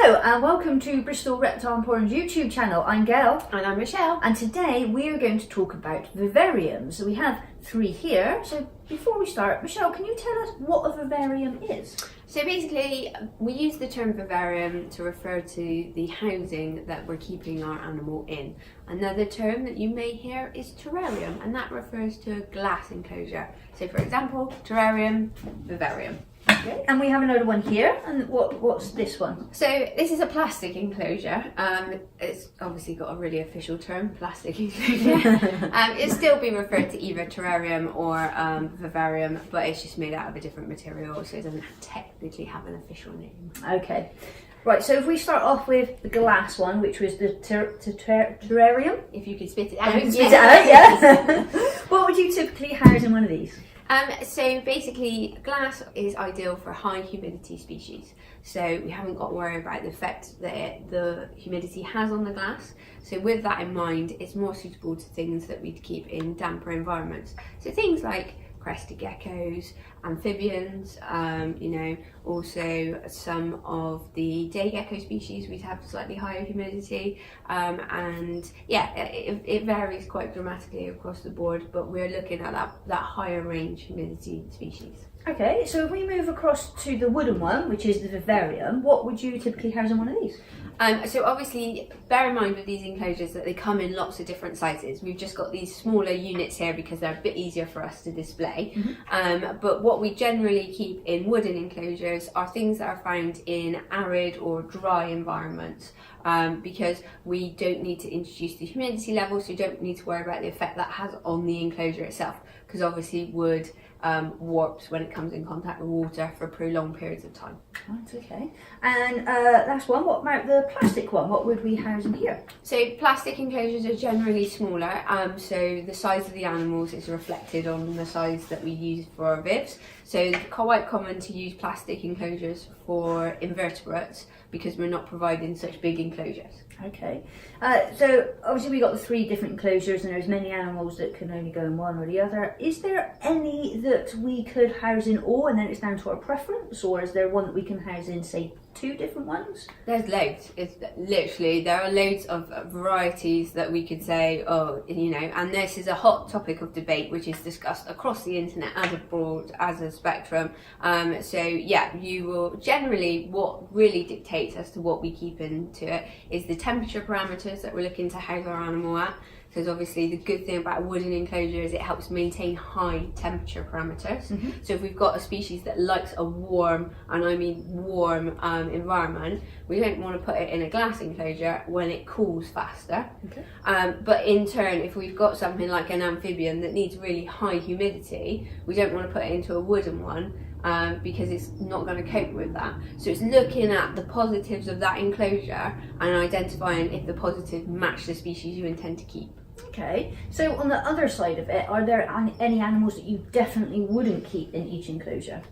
Hello and welcome to Bristol Reptile Emporium's YouTube channel. I'm Gail. And I'm Michelle. And today we're going to talk about vivariums. So we have 3 here. So before we start, Michelle, can you tell us what a vivarium is? So basically, we use the term vivarium to refer to the housing that we're keeping our animal in. Another term that you may hear is terrarium, and that refers to a glass enclosure. So for example, terrarium, vivarium. Okay. And we have another one here, and what's this one? So this is a plastic enclosure. It's obviously got a really official term, plastic enclosure. It'll still be referred to either terrarium or vivarium, but it's just made out of a different material, so it doesn't technically have an official name. Okay. Right, so if we start off with the glass one, which was the terrarium. If you could spit it out. Yeah. What would you typically house in one of these? So basically, glass is ideal for high humidity species. So we haven't got to worry about the effect that the humidity has on the glass. So with that in mind, it's more suitable to things that we'd keep in damper environments. So things like crested geckos, amphibians, also some of the day gecko species we'd have slightly higher humidity, and yeah, it varies quite dramatically across the board, but we're looking at that higher range humidity species. Okay, so if we move across to the wooden one, which is the vivarium, what would you typically house in one of these? So obviously, bear in mind with these enclosures that they come in lots of different sizes. We've just got these smaller units here because they're a bit easier for us to display. Mm-hmm. But what we generally keep in wooden enclosures are things that are found in arid or dry environments. Because we don't need to introduce the humidity levels, so you don't need to worry about the effect that has on the enclosure itself, because obviously wood warps when it comes in contact with water for prolonged periods of time. That's okay. And last one, what about the plastic one? What would we house in here? So plastic enclosures are generally smaller, so the size of the animals is reflected on the size that we use for our vivs. So it's quite common to use plastic enclosures for invertebrates because we're not providing such big enclosures. Okay, so obviously we got the 3 different enclosures and there's many animals that can only go in one or the other. Is there any that we could house in all and then it's down to our preference, or is there one that we can house in, say, 2 different ones? There's loads. It's literally, there are loads of varieties that we could say, and this is a hot topic of debate which is discussed across the internet as a broad, as a spectrum. So yeah, you will generally, what really dictates as to what we keep into it is the temperature parameters that we're looking to house our animal at. Because obviously the good thing about a wooden enclosure is it helps maintain high temperature parameters. Mm-hmm. So if we've got a species that likes a warm, and I mean warm environment, we don't want to put it in a glass enclosure when it cools faster. Okay. But in turn, if we've got something like an amphibian that needs really high humidity, we don't want to put it into a wooden one because it's not going to cope with that. So it's looking at the positives of that enclosure and identifying if the positives match the species you intend to keep. Okay, so on the other side of it, are there any animals that you definitely wouldn't keep in each enclosure?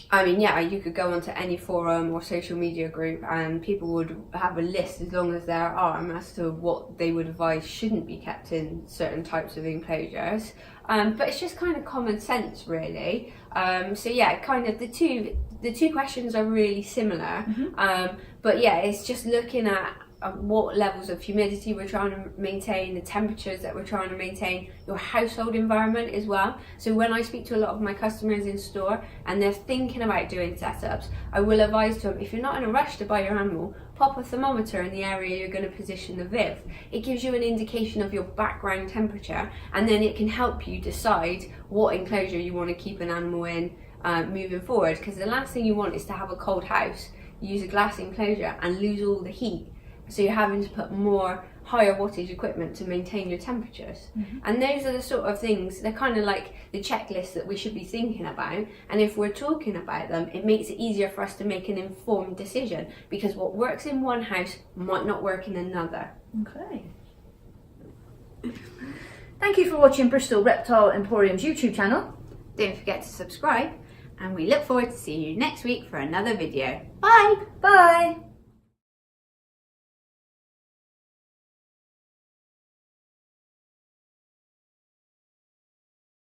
I mean, yeah, you could go onto any forum or social media group and people would have a list as long as their arm as to what they would advise shouldn't be kept in certain types of enclosures. But it's just kind of common sense, really. So yeah, kind of the two questions are really similar. Mm-hmm. But yeah, it's just looking at what levels of humidity we're trying to maintain, the temperatures that we're trying to maintain, your household environment as well. So when I speak to a lot of my customers in store and they're thinking about doing setups, I will advise them, if you're not in a rush to buy your animal, pop a thermometer in the area you're going to position the viv. It gives you an indication of your background temperature, and then it can help you decide what enclosure you want to keep an animal in moving forward, because the last thing you want is to have a cold house, use a glass enclosure and lose all the heat. So you're having to put more higher wattage equipment to maintain your temperatures. Mm-hmm. And those are the sort of things, they're kind of like the checklist that we should be thinking about. And if we're talking about them, it makes it easier for us to make an informed decision, because what works in one house might not work in another. Okay. Thank you for watching Bristol Reptile Emporium's YouTube channel. Don't forget to subscribe, and we look forward to seeing you next week for another video. Bye! Bye!